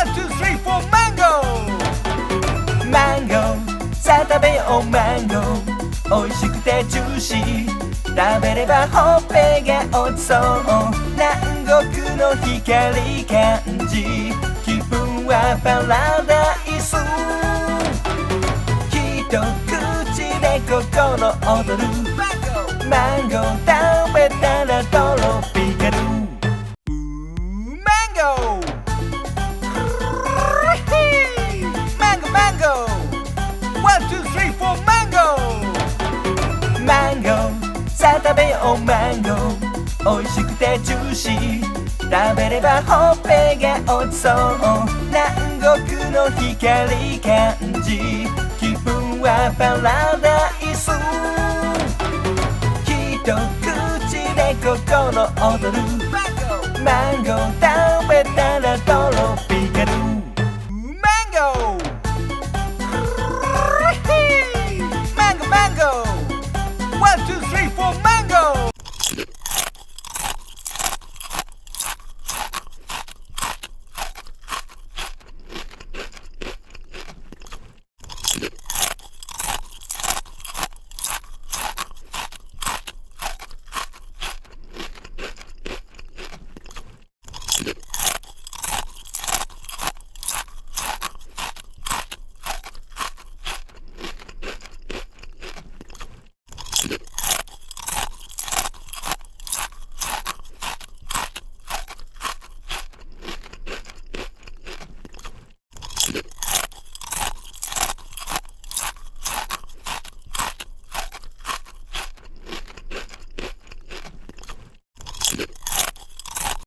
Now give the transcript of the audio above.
One, two, three, four, mango! マンゴーさあ食べようマンゴー美味しくてジューシー食べればほっぺが落ちそう南国の光感じ気分はパラダイス一口で心躍るマンゴー食べたらトロピカルマンゴーマンゴーマンゴー One, two, three, four, mango! マンゴーさあ食べようマンゴー美味しくてジューシー食べればほっぺが落ちそう南国の光感じ気分はパラダイス一口で心躍るマンゴー食べたらトロ